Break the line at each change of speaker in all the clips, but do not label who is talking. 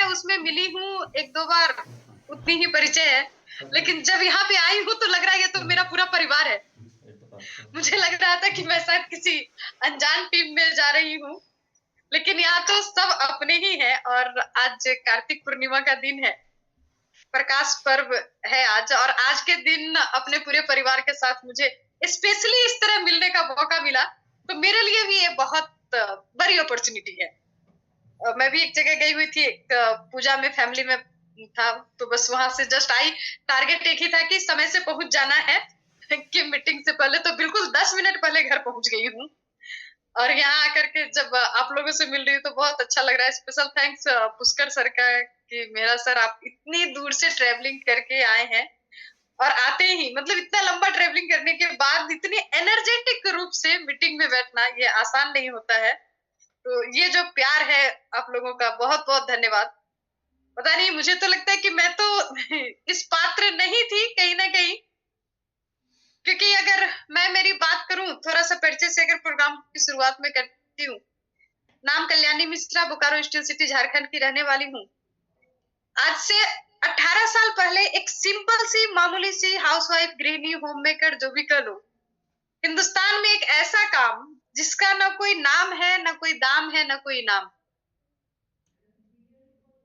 उसमें मिली हूँ 1-2 बार, उतनी ही परिचय है। लेकिन जब यहाँ पे आई हूँ तो लग रहा है ये तो मेरा पूरा परिवार है। मुझे लग रहा था कि मैं शायद किसी अनजान टीम में जा रही हूँ, लेकिन यहाँ तो सब अपने ही हैं। और आज कार्तिक पूर्णिमा का दिन है, प्रकाश पर्व है आज, और आज के दिन अपने पूरे परिवार के साथ मुझे स्पेशली इस तरह मिलने का मौका मिला, तो मेरे लिए भी ये बहुत बड़ी अपॉर्चुनिटी है। मैं भी एक जगह गई हुई थी, एक पूजा में फैमिली में था, तो बस वहां से जस्ट आई। टारगेट एक ही था कि समय से पहुंच जाना है कि मीटिंग से पहले, तो बिल्कुल 10 मिनट पहले घर पहुंच गई हूँ। और यहाँ आकर के जब आप लोगों से मिल रही हूँ तो बहुत अच्छा लग रहा है। स्पेशल थैंक्स पुष्कर सर का कि मेरा सर आप इतनी दूर से ट्रेवलिंग करके आए हैं, और आते ही मतलब इतना लंबा ट्रेवलिंग करने के बाद इतनी एनर्जेटिक रूप से मीटिंग में बैठना ये आसान नहीं होता है। तो ये जो प्यार है आप लोगों का, बहुत बहुत धन्यवाद। पता नहीं, मुझे तो लगता है कि मैं तो इस पात्र नहीं थी कहीं ना कहीं, क्योंकि अगर मैं मेरी बात करूं थोड़ा सा परिचय से, अगर प्रोग्राम की शुरुआत में करती हूँ। नाम कल्याणी मिश्रा, बोकारो स्टील सिटी झारखंड की रहने वाली हूँ। आज से 18 साल पहले एक सिंपल सी मामूली सी हाउसवाइफ, गृहिणी, होममेकर, जो भी कह लो, हिंदुस्तान में एक ऐसा काम जिसका ना कोई नाम है, ना कोई दाम है, ना कोई इनाम।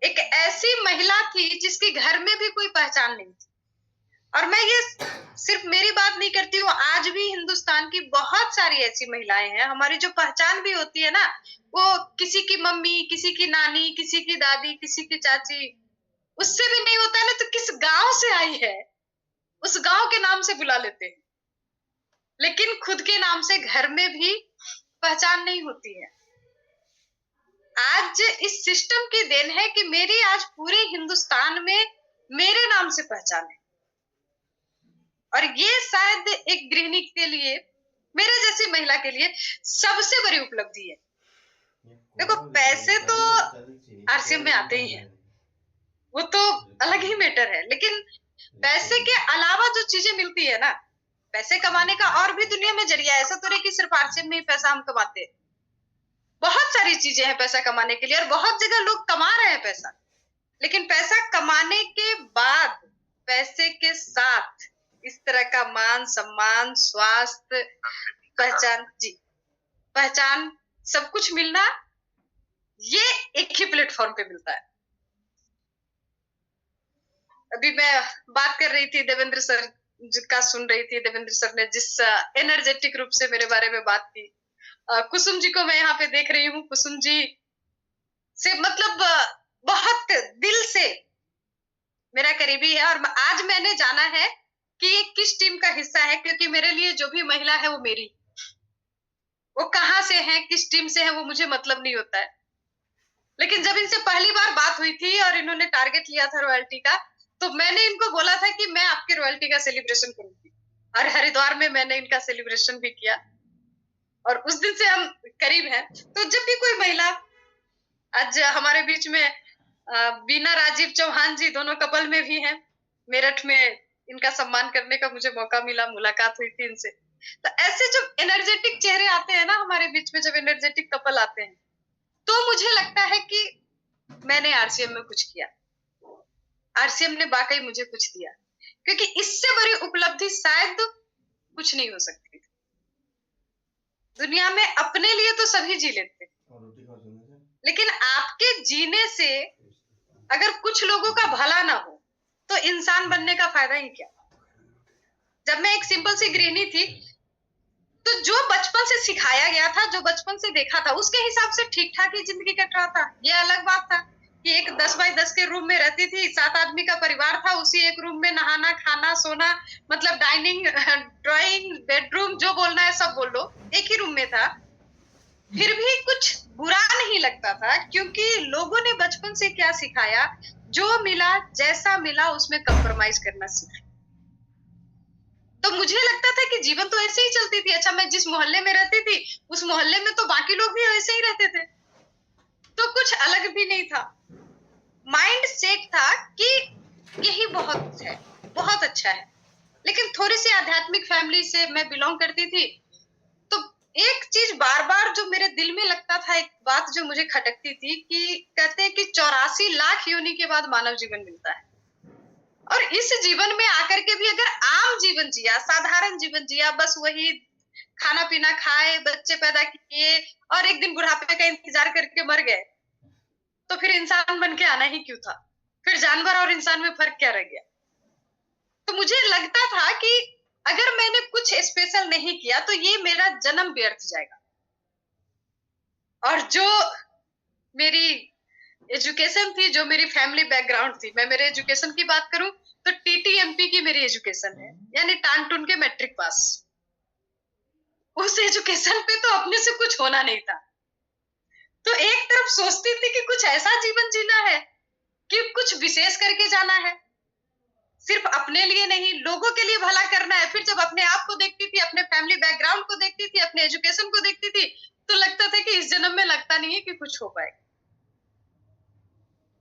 एक ऐसी महिला थी जिसकी घर में भी कोई पहचान नहीं थी। और मैं ये सिर्फ मेरी बात नहीं करती हूँ, आज भी हिंदुस्तान की बहुत सारी ऐसी महिलाएं हैं। हमारी जो पहचान भी होती है ना, वो किसी की मम्मी, किसी की नानी, किसी की दादी, किसी की चाची, उससे भी नहीं होता है ना, तो किस गांव से आई है उस गांव के नाम से बुला लेते हैं। लेकिन खुद के नाम से घर में भी पहचान नहीं होती है। आज इस सिस्टम की देन है कि मेरी आज पूरे हिंदुस्तान में मेरे नाम से पहचान है। और ये शायद एक गृहिणी के लिए, मेरे जैसी महिला के लिए सबसे बड़ी उपलब्धि है। देखो, पैसे तो आरसीएम में आते ही हैं, वो तो अलग ही मैटर है। लेकिन पैसे के अलावा जो चीजें मिलती है ना, पैसे कमाने का और भी दुनिया में जरिया है। ऐसा तो नहीं कि सिर्फ आरसीएम में ही पैसा हम कमाते हैं। बहुत सारी चीजें हैं पैसा कमाने के लिए, और बहुत जगह लोग कमा रहे हैं पैसा। लेकिन पैसा कमाने के बाद पैसे के साथ इस तरह का मान सम्मान, स्वास्थ्य, पहचान, सब कुछ मिलना, ये एक ही प्लेटफॉर्म पे मिलता है। अभी मैं बात कर रही थी, देवेंद्र सर का सुन रही थी। देवेंद्र सर ने जिस एनर्जेटिक रूप से मेरे बारे में बात की, कुसुम जी को मैं यहाँ पे देख रही हूँ। कुसुम जी से मतलब बहुत दिल से मेरा करीबी है। और आज मैंने जाना है कि ये किस टीम का हिस्सा है, क्योंकि मेरे लिए जो भी महिला है वो मेरी, वो कहाँ से है, किस टीम से है, वो मुझे मतलब नहीं होता है। लेकिन जब इनसे पहली बार बात हुई थी और इन्होंने टारगेट लिया था रॉयल्टी का, तो मैंने इनको बोला था कि मैं आपके रॉयल्टी का सेलिब्रेशन करूंगी। और हरिद्वार में मैंने इनका सेलिब्रेशन भी किया, और उस दिन से हम करीब हैं। तो जब भी कोई महिला, आज हमारे बीच में बीना राजीव चौहान जी दोनों कपल में भी हैं। मेरठ में इनका सम्मान करने का मुझे मौका मिला, मुलाकात हुई थी इनसे। तो ऐसे जब एनर्जेटिक चेहरे आते हैं ना हमारे बीच में, जब एनर्जेटिक कपल आते हैं, तो मुझे लगता है कि मैंने आरसीएम में कुछ किया, आरसीएम ने वाकई मुझे कुछ दिया। क्योंकि इससे बड़ी उपलब्धि शायद कुछ नहीं हो सकती। दुनिया में अपने लिए तो सभी जी लेते हैं, लेकिन आपके जीने से अगर कुछ लोगों का भला ना हो तो इंसान बनने का फायदा ही क्या। जब मैं एक सिंपल सी गृहिणी थी, तो जो बचपन से सिखाया गया था, जो बचपन से देखा था, उसके हिसाब से ठीक ठाक ही जिंदगी कट रहा था। ये अलग बात था कि एक 10 बाई 10 के रूम में रहती थी, 7 आदमी का परिवार था, उसी एक रूम में नहाना, खाना, सोना, मतलब डाइनिंग, ड्राइंग, बेडरूम, जो बोलना है सब बोल लो, एक ही रूम में था। फिर भी कुछ बुरा नहीं लगता था, क्योंकि लोगों ने बचपन से क्या सिखाया, जो मिला, जैसा मिला, उसमें कंप्रोमाइज करना सीखा। तो मुझे लगता था कि जीवन तो ऐसे ही चलती थी। अच्छा, मैं जिस मोहल्ले में रहती थी, उस मोहल्ले में तो बाकी लोग भी ऐसे ही रहते थे, तो कुछ अलग भी नहीं था। माइंड सेट था कि यही बहुत है, बहुत अच्छा है। लेकिन थोड़ी सी आध्यात्मिक फैमिली से मैं बिलोंग करती थी, तो एक चीज बार बार जो मेरे दिल में लगता था, एक बात जो मुझे खटकती थी कि कहते हैं कि 84 लाख योनि के बाद मानव जीवन मिलता है, और इस जीवन में आकर के भी अगर आम जीवन जिया, साधारण जीवन जिया, बस वही खाना पीना खाए, बच्चे पैदा किए और एक दिन बुढ़ापे का इंतजार करके मर गए, तो फिर इंसान बन के आना ही क्यों था? फिर जानवर और इंसान में फर्क क्या रह गया? तो मुझे लगता था कि अगर मैंने कुछ स्पेशल नहीं किया तो ये मेरा जन्म व्यर्थ जाएगा। और जो मेरी एजुकेशन थी, जो मेरी फैमिली बैकग्राउंड थी, मैं मेरे एजुकेशन की बात करूं तो टीटीएमपी की मेरी एजुकेशन है, यानी टानटून के मैट्रिक पास। उस एजुकेशन पे तो अपने से कुछ होना नहीं था। तो एक तरफ सोचती थी कि कुछ ऐसा जीवन जीना है कि कुछ विशेष करके जाना है, सिर्फ अपने लिए नहीं, लोगों के लिए भला करना है। फिर जब अपने आप को देखती थी, अपने फैमिली बैकग्राउंड को देखती थी, अपने एजुकेशन को देखती थी, तो लगता था कि इस जन्म में लगता नहीं है कि कुछ हो पाएगा।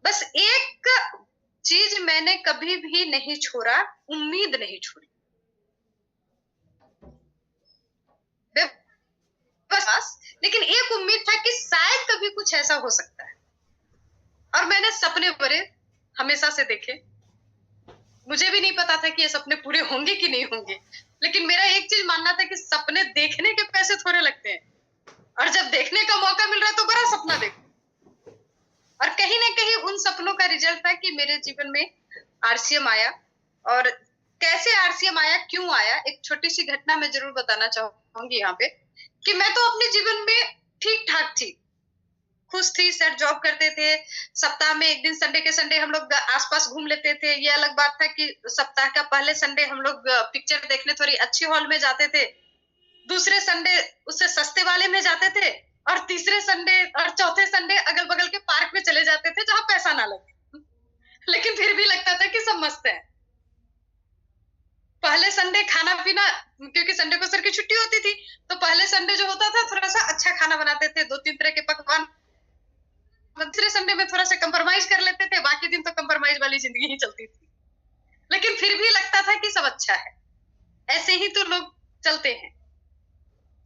बस एक चीज मैंने कभी भी नहीं छोड़ा, उम्मीद नहीं छोड़ी। बस लेकिन एक उम्मीद था कि शायद कभी कुछ ऐसा हो सकता है। और मैंने सपने बड़े हमेशा से देखे। मुझे भी नहीं पता था कि ये सपने पूरे होंगे कि नहीं होंगे, लेकिन मेरा एक चीज मानना था कि सपने देखने के पैसे थोड़े लगते हैं, और जब देखने का मौका मिल रहा है तो बड़ा सपना देखो। और कहीं ना कहीं उन सपनों का रिजल्ट था कि मेरे जीवन में आरसीएम आया। और कैसे आरसीएम आया, क्यों आया, एक छोटी सी घटना मैं जरूर बताना चाहूंगी यहाँ पे। कि मैं तो अपने जीवन में ठीक ठाक थी, खुश थी, सर जॉब करते थे, सप्ताह में एक दिन संडे के संडे हम लोग आसपास घूम लेते थे। ये अलग बात था कि सप्ताह का पहले संडे हम लोग पिक्चर देखने थोड़ी अच्छी हॉल में जाते थे, दूसरे संडे उससे सस्ते वाले में जाते थे, और तीसरे संडे और चौथे संडे अगल बगल के पार्क में चले जाते थे जहां पैसा ना लगे। लेकिन फिर भी लगता था कि सब मस्त है। पहले संडे खाना पीना, क्योंकि संडे को सर की छुट्टी होती थी, तो पहले संडे जो होता था थोड़ा सा अच्छा खाना बनाते थे, 2-3 तरह के पकवान। दूसरे संडे में थोड़ा सा कंप्रोमाइज कर लेते थे, बाकी दिन तो कंप्रोमाइज वाली जिंदगी ही चलती थी। लेकिन फिर भी लगता था कि सब अच्छा है, ऐसे ही तो लोग चलते हैं।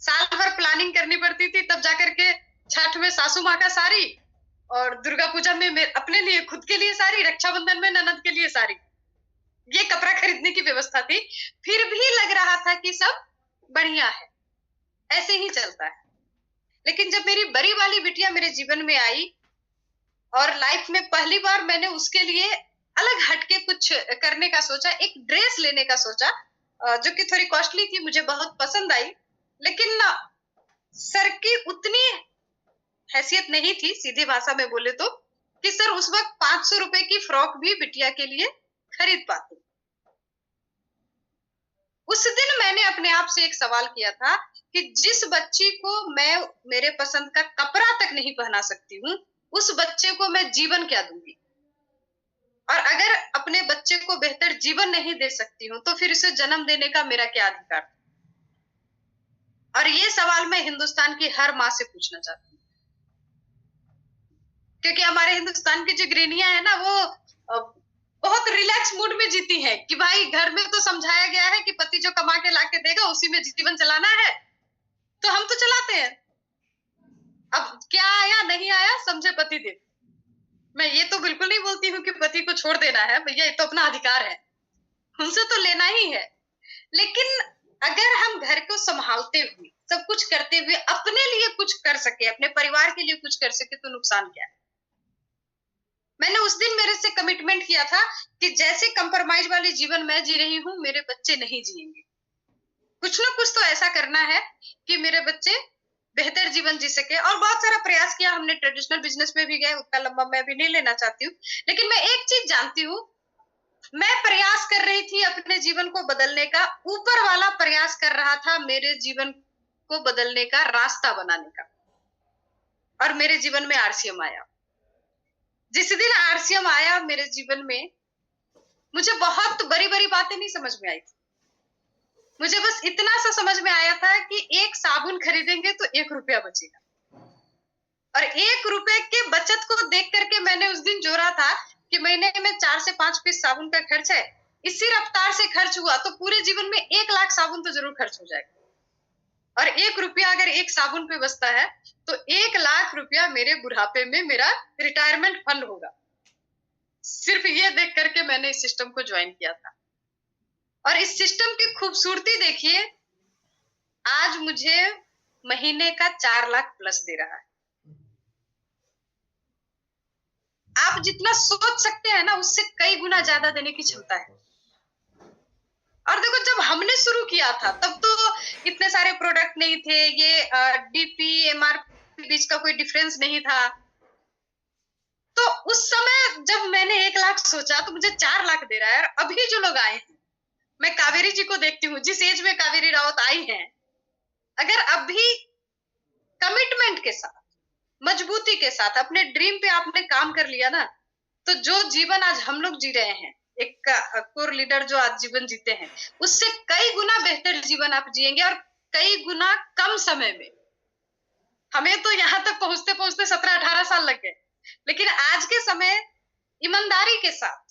साल भर प्लानिंग करनी पड़ती थी, तब जाकर के छठ में सासू माँ का साड़ी, और दुर्गा पूजा में अपने लिए खुद के लिए साड़ी, रक्षाबंधन में ननद के लिए साड़ी, ये कपड़ा खरीदने की व्यवस्था थी। फिर भी लग रहा था कि सब बढ़िया है, ऐसे ही चलता है। लेकिन जब मेरी बड़ी वाली बिटिया मेरे जीवन में आई, और लाइफ में पहली बार मैंने उसके लिए अलग हटके कुछ करने का सोचा, एक ड्रेस लेने का सोचा, जो कि थोड़ी कॉस्टली थी, मुझे बहुत पसंद आई। लेकिन सर की उतनी हैसियत नहीं थी, सीधी भाषा में बोले तो, कि सर उस वक्त 500 रुपए की फ्रॉक भी बिटिया के लिए खरीद पाते। उस दिन मैंने अपने आप से एक सवाल किया था कि जिस बच्ची को मैं मेरे पसंद का कपड़ा तक नहीं पहना सकती हूँ, उस बच्चे को मैं जीवन क्या दूंगी? और अगर अपने बच्चे को बेहतर जीवन नहीं दे सकती हूँ, तो फिर उसे जन्म देने का मेरा क्या अधिकार? और ये सवाल मैं हिंदुस्तान की हर माँ से पूछना चाहती हूँ, क्योंकि हमारे हिंदुस्तान की जो गृहणियां है ना, वो बहुत रिलैक्स मूड में जीती है कि भाई घर में तो समझाया गया है कि पति जो कमा के लाके देगा उसी में जीवन चलाना है, तो हम तो चलाते हैं। अब क्या आया नहीं आया समझे पति देव। मैं ये तो बिल्कुल नहीं बोलती हूँ कि पति को छोड़ देना है, भैया ये तो अपना अधिकार है, उनसे तो लेना ही है। लेकिन अगर हम घर को संभालते हुए, सब कुछ करते हुए अपने लिए कुछ कर सके, अपने परिवार के लिए कुछ कर सके, तो नुकसान क्या है? मैंने उस दिन मेरे से कमिटमेंट किया था कि जैसे कंप्रोमाइज वाली जीवन मैं जी रही हूँ, मेरे बच्चे नहीं जिएंगे। कुछ ना कुछ तो ऐसा करना है कि मेरे बच्चे बेहतर जीवन जी सके। और बहुत सारा प्रयास किया हमने, ट्रेडिशनल बिजनेस में भी गए, उतना लंबा मैं भी नहीं लेना चाहती हूँ। लेकिन मैं एक चीज जानती हूँ, मैं प्रयास कर रही थी अपने जीवन को बदलने का, ऊपर वाला प्रयास कर रहा था मेरे जीवन को बदलने का रास्ता बनाने का। और मेरे जीवन में आरसीएम आया। जिस दिन आरसीएम आया मेरे जीवन में, मुझे बहुत बड़ी बड़ी बातें नहीं समझ में आई थी। मुझे बस इतना सा समझ में आया था कि एक साबुन खरीदेंगे तो 1 रुपया बचेगा, और 1 रुपए के बचत को देख करके मैंने उस दिन जोड़ा था कि महीने में 4 से 5 पीस साबुन का खर्च है, इसी रफ्तार से खर्च हुआ तो पूरे जीवन में 1 लाख साबुन तो जरूर खर्च हो जाएगा। और 1 रुपया अगर एक साबुन पे बचता है तो 1 लाख रुपया मेरे बुढ़ापे में मेरा रिटायरमेंट फंड होगा। सिर्फ ये देख करके मैंने इस सिस्टम को ज्वाइन किया था। और इस सिस्टम की खूबसूरती देखिए, आज मुझे महीने का 4 लाख प्लस दे रहा है। आप जितना सोच सकते हैं ना, उससे कई गुना ज्यादा देने की क्षमता है। और देखो, जब हमने शुरू किया था तब तो इतने सारे प्रोडक्ट नहीं थे, ये डीपी एमआरपी बीच का कोई डिफरेंस नहीं था। तो उस समय जब मैंने 1 लाख सोचा तो मुझे 4 लाख दे रहा है। और अभी जो लोग आए हैं, मैं कावेरी जी को देखती हूँ, जिस एज में कावेरी राउत आई हैं, अगर अभी कमिटमेंट के साथ, मजबूती के साथ अपने ड्रीम पे आपने काम कर लिया ना, तो जो जीवन आज हम लोग जी रहे हैं, एक कोर लीडर जो आज जीवन जीते हैं, उससे कई गुना बेहतर जीवन आप जिएंगे और कई गुना कम समय में। हमें तो यहाँ तक पहुंचते पहुंचते 17-18 साल लग गए, लेकिन आज के समय ईमानदारी के साथ